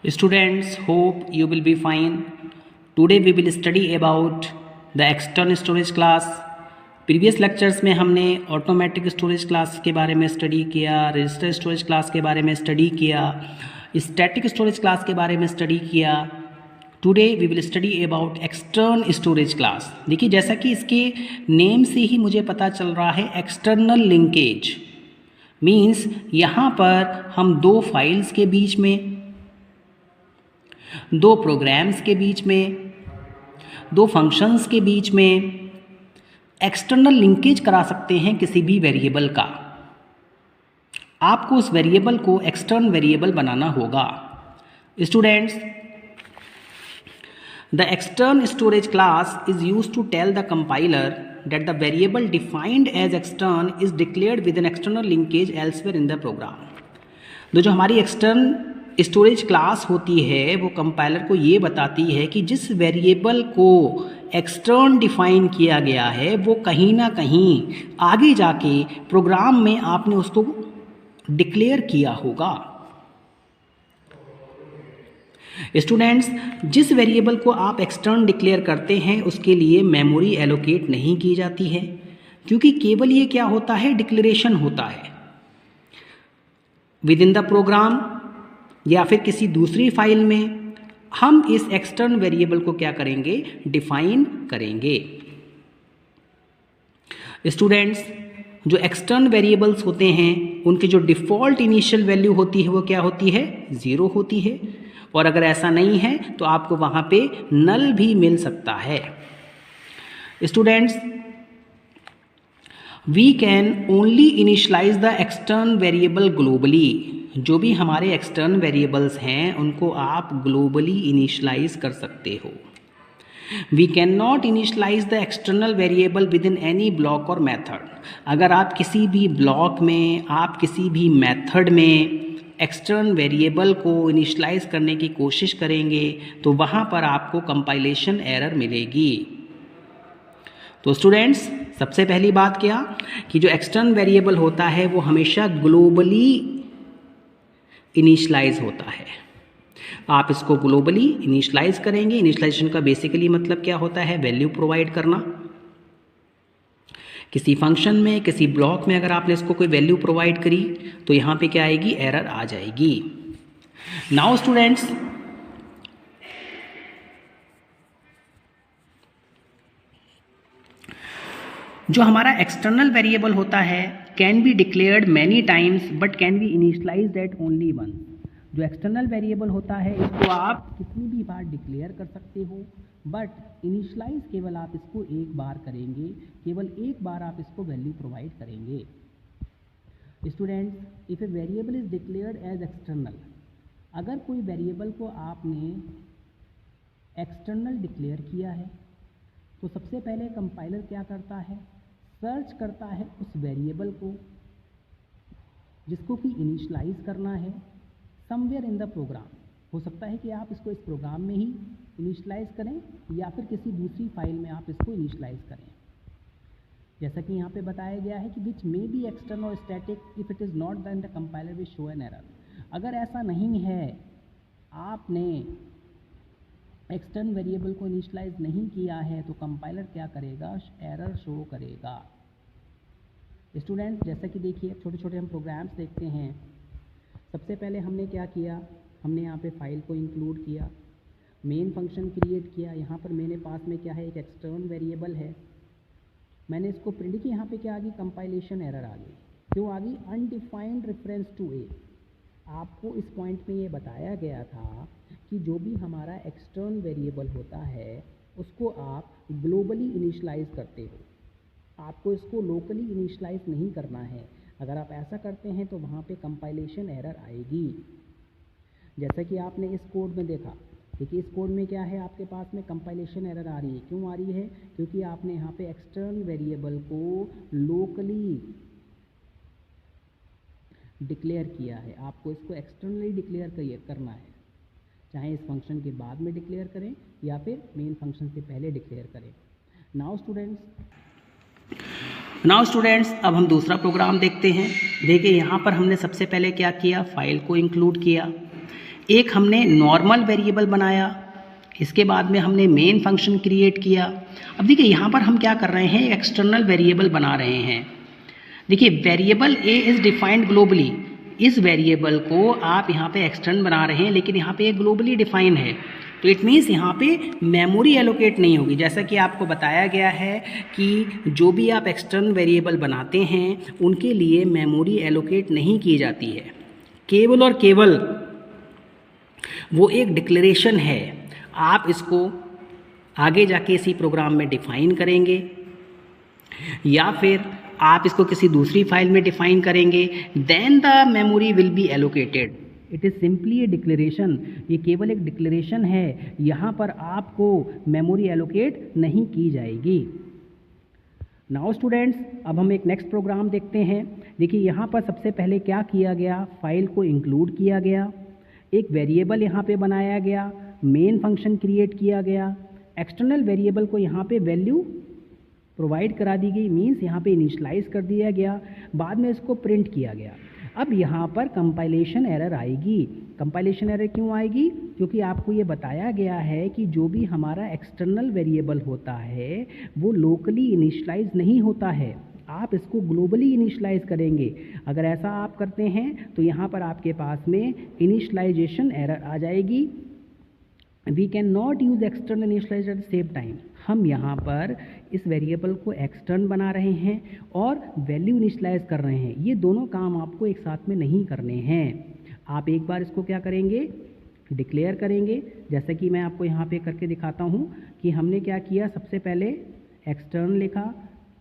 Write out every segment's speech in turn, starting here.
Students, hope you will be fine. Today we will study about the external storage class. Previous lectures में हमने automatic storage class के बारे में study किया, register storage class के बारे में स्टडी किया, स्टैटिक स्टोरेज क्लास के बारे में स्टडी किया. Today we will study about external storage class. देखिए, जैसा कि इसके नेम से ही मुझे पता चल रहा है, एक्सटर्नल लिंकेज मीन्स यहाँ पर हम दो फाइल्स के बीच में, दो प्रोग्राम्स के बीच में, दो फंक्शंस के बीच में एक्सटर्नल लिंकेज करा सकते हैं किसी भी वेरिएबल का. आपको उस वेरिएबल को एक्सटर्नल वेरिएबल बनाना होगा. Students, the external storage class is used to tell the compiler that the variable defined as extern is declared with an external linkage elsewhere in the program. जो हमारी external storage class होती है वो compiler को ये बताती है कि जिस वेरिएबल को एक्सटर्न डिफाइन किया गया है वो कहीं ना कहीं आगे जाके प्रोग्राम में आपने उसको डिक्लेयर किया होगा. स्टूडेंट्स, जिस वेरिएबल को आप एक्सटर्न डिक्लेयर करते हैं उसके लिए मेमोरी एलोकेट नहीं की जाती है, क्योंकि केवल ये क्या होता है, डिक्लेरेशन होता है. विद इन द प्रोग्राम या फिर किसी दूसरी फाइल में हम इस एक्सटर्न वेरिएबल को क्या करेंगे, डिफाइन करेंगे. स्टूडेंट्स, जो एक्सटर्न वेरिएबल्स होते हैं उनकी जो डिफ़ॉल्ट इनिशियल वैल्यू होती है वो क्या होती है, 0 होती है. और अगर ऐसा नहीं है तो आपको वहाँ पे नल भी मिल सकता है. Students, we can only initialise the extern variable globally. जो भी हमारे एक्सटर्न वेरिएबल्स हैं उनको आप ग्लोबली इनिशलाइज कर सकते हो. We can not initialise the external variable within any block और मैथड. अगर आप किसी भी ब्लॉक में, आप किसी भी मैथड में एक्सटर्न वेरिएबल को इनिशलाइज करने की कोशिश करेंगे तो वहाँ पर आपको कंपाइलेशन एरर मिलेगी. तो स्टूडेंट्स, सबसे पहली बात क्या कि जो एक्सटर्न वेरिएबल होता है वो हमेशा ग्लोबली इनिशलाइज होता है. आप इसको ग्लोबली इनिशलाइज करेंगे. इनिशलाइजेशन का बेसिकली मतलब क्या होता है, वैल्यू प्रोवाइड करना. किसी फंक्शन में, किसी ब्लॉक में अगर आपने इसको कोई वैल्यू प्रोवाइड करी तो यहाँ पे क्या आएगी, एरर आ जाएगी. नाउ स्टूडेंट्स, जो हमारा एक्सटर्नल वेरिएबल होता है can be declared many times but can be initialised at only one. जो एक्सटर्नल वेरिएबल होता है इसको आप कितनी भी बार डिक्लेयर कर सकते हो, बट इनिशलाइज केवल आप इसको एक बार करेंगे, केवल एक बार आप इसको वैल्यू प्रोवाइड करेंगे. Students, if a variable is declared as external, अगर कोई वेरिएबल को आपने एक्सटर्नल डिक्लेयर किया है तो सबसे पहले कंपाइलर क्या करता है, सर्च करता है उस वेरिएबल को जिसको कि इनिशलाइज करना है समवेयर इन द प्रोग्राम. हो सकता है कि आप इसको इस प्रोग्राम में ही इनिशलाइज करें या फिर किसी दूसरी फाइल में आप इसको इनिशलाइज करें. जैसा कि यहाँ पे बताया गया है कि विच मे बी एक्सटर्नल और static, if it is not then the compiler will show an error. अगर ऐसा नहीं है, आपने एक्सटर्नल वेरिएबल को इनिशलाइज नहीं किया है तो कंपाइलर क्या करेगा, एरर शो करेगा. स्टूडेंट, जैसा कि देखिए छोटे छोटे हम प्रोग्राम्स देखते हैं. सबसे पहले हमने क्या किया, हमने यहाँ पे फाइल को इंक्लूड किया, मेन फंक्शन क्रिएट किया. यहाँ पर मेरे पास में क्या है, एक एक्सटर्नल वेरिएबल है. मैंने इसको प्रिंट किया. यहाँ पे क्या आ गई, कंपाइलेशन एरर आ गई. क्यों आ गई, अनडिफाइंड रेफरेंस टू ए. आपको इस पॉइंट में ये बताया गया था कि जो भी हमारा एक्सटर्नल वेरिएबल होता है उसको आप ग्लोबली इनिशलाइज करते हो, आपको इसको लोकली इनिशलाइज नहीं करना है. अगर आप ऐसा करते हैं तो वहाँ पे कंपाइलेशन एरर आएगी. जैसा कि आपने इस कोड में देखा, देखिए इस कोड में क्या है, आपके पास में कंपाइलेशन एरर आ रही है. क्यों आ रही है, क्योंकि आपने यहाँ पे एक्सटर्नल वेरिएबल को लोकली डिक्लेयर किया है. आपको इसको एक्सटर्नली डिक्लेयर करना है, चाहे इस फंक्शन के बाद में डिक्लेयर करें या फिर मेन फंक्शन से पहले डिक्लेयर करें. नाउ स्टूडेंट्स, अब हम दूसरा प्रोग्राम देखते हैं. देखिए यहाँ पर हमने सबसे पहले क्या किया, फाइल को इंक्लूड किया. एक हमने नॉर्मल वेरिएबल बनाया, इसके बाद में हमने मेन फंक्शन क्रिएट किया। अब देखिए यहाँ पर हम क्या कर रहे हैं, एक्सटर्नल वेरिएबल बना रहे हैं। देखिए variable A is defined globally, इस वेरिएबल को आप यहाँ पे एक्सटर्न बना रहे हैं, लेकिन यहाँ पे ग्लोबली डिफाइन है, तो इट मीन्स यहाँ पे मेमोरी एलोकेट नहीं होगी। जैसा कि आपको बताया गया है कि जो भी आप एक्सटर्नल वेरिएबल बनाते हैं उनके लिए मेमोरी एलोकेट नहीं की जाती है, केवल और केवल वो एक डिक्लेरेशन है। आप इसको आगे जाके इसी प्रोग्राम में डिफाइन करेंगे या फिर आप इसको किसी दूसरी फाइल में डिफाइन करेंगे, then the memory will be allocated. It is simply a declaration, ये केवल एक डिक्लेरेशन है, यहाँ पर आपको मेमोरी एलोकेट नहीं की जाएगी। नाउ स्टूडेंट्स, अब हम एक नेक्स्ट प्रोग्राम देखते हैं। देखिए यहाँ पर सबसे पहले क्या किया गया, फाइल को इंक्लूड किया गया, एक वेरिएबल यहाँ पे बनाया गया, मेन फंक्शन क्रिएट किया गया, एक्सटर्नल वेरिएबल को यहाँ पे वैल्यू प्रोवाइड करा दी गई, मीन्स यहाँ पे इनिशियलाइज कर दिया गया, बाद में इसको प्रिंट किया गया। अब यहाँ पर कंपाइलेशन एरर आएगी। कंपाइलेशन एरर क्यों आएगी? क्योंकि आपको ये बताया गया है कि जो भी हमारा एक्सटर्नल वेरिएबल होता है वो लोकली इनिशियलाइज नहीं होता है, आप इसको ग्लोबली इनिशियलाइज करेंगे। अगर ऐसा आप करते हैं तो यहाँ पर आपके पास में इनिशियलाइजेशन एरर आ जाएगी। We can not use external initialise at the same time. हम यहाँ पर इस वेरिएबल को एक्सटर्न बना रहे हैं और वैल्यू इनिशियलाइज कर रहे हैं, ये दोनों काम आपको एक साथ में नहीं करने हैं। आप एक बार इसको क्या करेंगे, डिक्लेयर करेंगे। जैसे कि मैं आपको यहाँ पे करके दिखाता हूँ कि हमने क्या किया, सबसे पहले एक्सटर्न लिखा,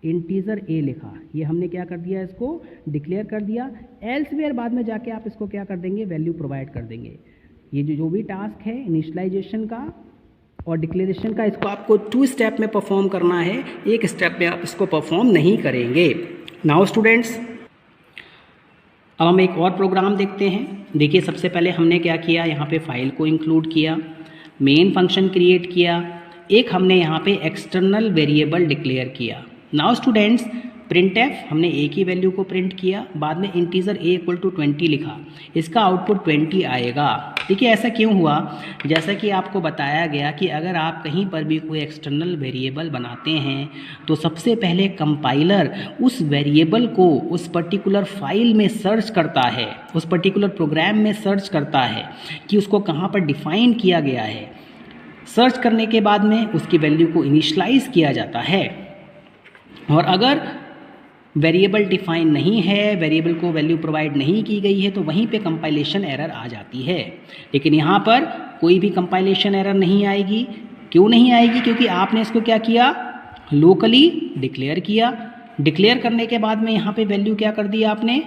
इंटीजर ए लिखा, ये हमने क्या कर दिया, इसको डिक्लेयर कर दिया। एल्सवेयर बाद में जाके आप इसको क्या कर देंगे, वैल्यू प्रोवाइड कर देंगे। ये जो भी टास्क है इनिशियलाइजेशन का और डिक्लेरेशन का, इसको आपको 2 स्टेप में परफॉर्म करना है, एक स्टेप में आप इसको परफॉर्म नहीं करेंगे। नाउ स्टूडेंट्स, अब हम एक और प्रोग्राम देखते हैं। देखिए सबसे पहले हमने क्या किया, यहाँ पे फाइल को इंक्लूड किया, मेन फंक्शन क्रिएट किया, एक हमने यहाँ पे एक्सटर्नल वेरिएबल डिक्लेयर किया। नाउ स्टूडेंट्स, प्रिंट एफ, हमने एक ही वैल्यू को प्रिंट किया, बाद में इंटीजर ए इक्वल टू 20 लिखा, इसका आउटपुट 20 आएगा। देखिए ऐसा क्यों हुआ, जैसा कि आपको बताया गया कि अगर आप कहीं पर भी कोई एक्सटर्नल वेरिएबल बनाते हैं तो सबसे पहले कंपाइलर उस वेरिएबल को उस पर्टिकुलर फाइल में सर्च करता है, उस पर्टिकुलर प्रोग्राम में सर्च करता है कि उसको कहाँ पर डिफाइन किया गया है। सर्च करने के बाद में उसकी वैल्यू को इनिशियलाइज किया जाता है, और अगर वेरिएबल डिफाइन नहीं है, वेरिएबल को वैल्यू प्रोवाइड नहीं की गई है, तो वहीं पे कंपाइलेशन एरर आ जाती है। लेकिन यहाँ पर कोई भी कंपाइलेशन एरर नहीं आएगी। क्यों नहीं आएगी? क्योंकि आपने इसको क्या किया, लोकली डिक्लेयर किया। डिक्लेयर करने के बाद में यहाँ पे वैल्यू क्या कर दिया, आपने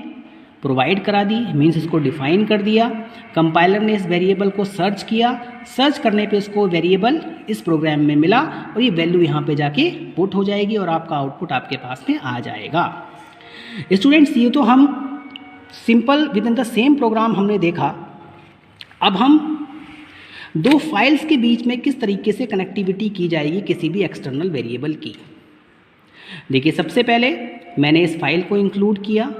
प्रोवाइड करा दी, मीन्स इसको डिफाइन कर दिया। कंपाइलर ने इस वेरिएबल को सर्च किया, सर्च करने पे इसको वेरिएबल इस प्रोग्राम में मिला और ये वैल्यू यहाँ पे जाके पुट हो जाएगी और आपका आउटपुट आपके पास में आ जाएगा। स्टूडेंट्स, ये तो हम simple with in the same programme हमने देखा। अब हम 2 फाइल्स के बीच में किस तरीके से कनेक्टिविटी की जाएगी किसी भी एक्सटर्नल वेरिएबल की। देखिए सबसे पहले मैंने इस फाइल को इंक्लूड किया,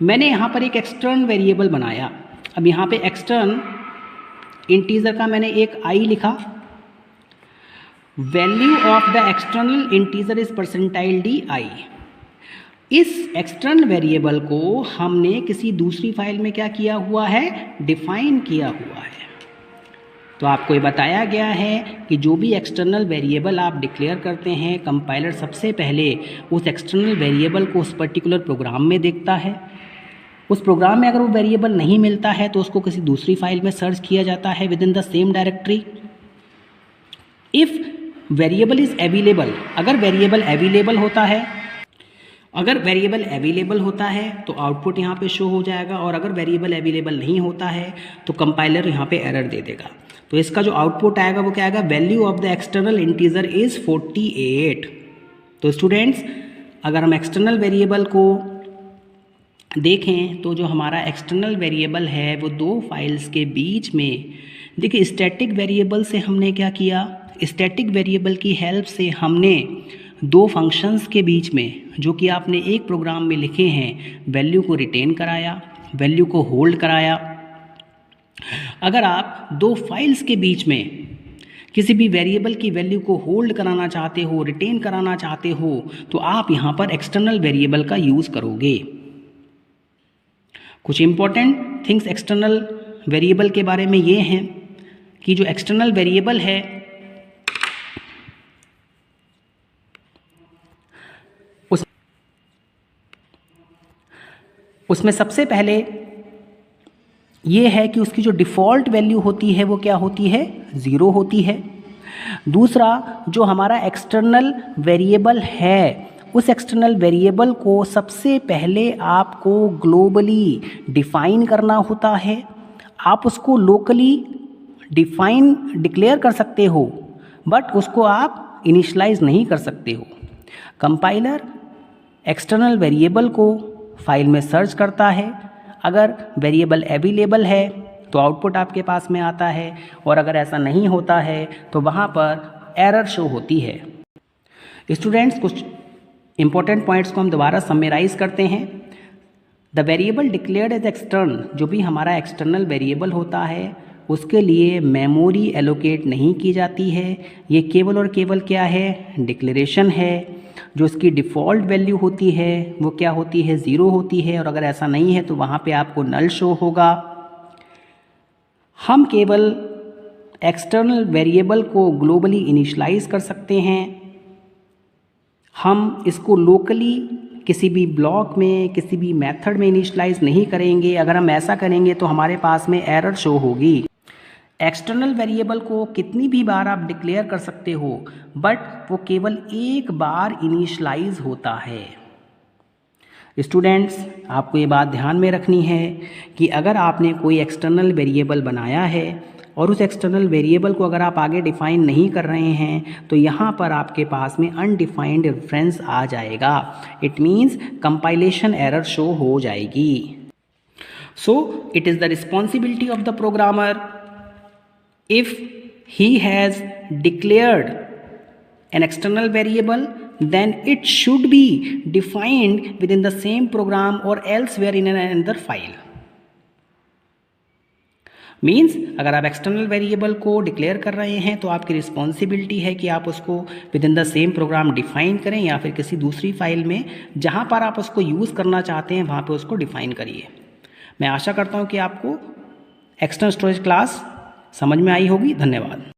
मैंने यहाँ पर एक एक्सटर्न वेरिएबल बनाया। अब यहाँ पे एक्सटर्न इंटीजर का मैंने एक आई लिखा, value of the external integer is percentile D I. इस एक्सटर्न वेरिएबल को हमने किसी दूसरी फाइल में क्या किया हुआ है, डिफाइन किया हुआ है। तो आपको ये बताया गया है कि जो भी एक्सटर्नल वेरिएबल आप डिक्लेयर करते हैं, कंपाइलर सबसे पहले उस एक्सटर्नल वेरिएबल को उस पर्टिकुलर प्रोग्राम में देखता है। उस प्रोग्राम में अगर वो वेरिएबल नहीं मिलता है तो उसको किसी दूसरी फाइल में सर्च किया जाता है with in the same directory. If variable is available, अगर वेरिएबल अवेलेबल होता है तो आउटपुट यहाँ पे शो हो जाएगा, और अगर वेरिएबल अवेलेबल नहीं होता है तो कंपाइलर यहाँ पे एरर दे देगा। तो इसका जो आउटपुट आएगा वो क्या आएगा, value of the external integer is 48। तो स्टूडेंट्स, अगर हम एक्सटर्नल वेरिएबल को देखें तो जो हमारा एक्सटर्नल वेरिएबल है वो 2 फाइल्स के बीच में, देखिए स्टैटिक वेरिएबल से हमने क्या किया, स्टैटिक वेरिएबल की हेल्प से हमने 2 फंक्शंस के बीच में जो कि आपने एक प्रोग्राम में लिखे हैं, वैल्यू को रिटेन कराया, वैल्यू को होल्ड कराया। अगर आप दो फाइल्स के बीच में किसी भी वेरिएबल की वैल्यू को होल्ड कराना चाहते हो, रिटेन कराना चाहते हो, तो आप यहाँ पर एक्सटर्नल वेरिएबल का यूज़ करोगे। कुछ इंपॉर्टेंट थिंग्स एक्सटर्नल वेरिएबल के बारे में ये हैं कि जो एक्सटर्नल वेरिएबल है उसमें सबसे पहले ये है कि उसकी जो डिफ़ॉल्ट वैल्यू होती है वो क्या होती है, 0 होती है। दूसरा, जो हमारा एक्सटर्नल वेरिएबल है उस एक्सटर्नल वेरिएबल को सबसे पहले आपको ग्लोबली डिफ़ाइन करना होता है। आप उसको लोकली डिक्लेयर कर सकते हो, बट उसको आप इनिशलाइज नहीं कर सकते हो। कंपाइलर एक्सटर्नल वेरिएबल को फाइल में सर्च करता है, अगर वेरिएबल अवेलेबल है तो आउटपुट आपके पास में आता है, और अगर ऐसा नहीं होता है तो वहाँ पर एरर शो होती है। स्टूडेंट्स, कुछ इंपॉर्टेंट पॉइंट्स को हम दोबारा समराइज करते हैं। The variable declared as extern, जो भी हमारा एक्सटर्नल वेरिएबल होता है उसके लिए मेमोरी एलोकेट नहीं की जाती है। ये केवल और केवल क्या है, डिक्लेरेशन है। जो इसकी डिफ़ॉल्ट वैल्यू होती है वो क्या होती है, 0 होती है, और अगर ऐसा नहीं है तो वहाँ पे आपको नल शो होगा। हम केवल एक्सटर्नल वेरिएबल को ग्लोबली इनिशलाइज कर सकते हैं। हम इसको लोकली किसी भी ब्लॉक में, किसी भी मेथड में इनिशलाइज नहीं करेंगे। अगर हम ऐसा करेंगे तो हमारे पास में एरर शो होगी। एक्सटर्नल वेरिएबल को कितनी भी बार आप डिक्लेयर कर सकते हो, बट वो केवल एक बार इनिशलाइज होता है। स्टूडेंट्स, आपको ये बात ध्यान में रखनी है कि अगर आपने कोई एक्सटर्नल वेरिएबल बनाया है और उस एक्सटर्नल वेरिएबल को अगर आप आगे डिफ़ाइन नहीं कर रहे हैं तो यहाँ पर आपके पास में अनडिफाइंड रेफरेंस आ जाएगा। It means compilation error show हो जाएगी। So it is the responsibility of the programmer, if he has declared an external variable, then it should be defined within the same program or elsewhere in another file. Means अगर आप external variable को declare कर रहे हैं तो आपकी responsibility है कि आप उसको with in the same programme define करें, या फिर किसी दूसरी फाइल में जहां पर आप उसको यूज़ करना चाहते हैं वहां पे उसको डिफाइन करिए। मैं आशा करता हूं कि आपको एक्सटर्नल स्टोरेज क्लास समझ में आई होगी। धन्यवाद।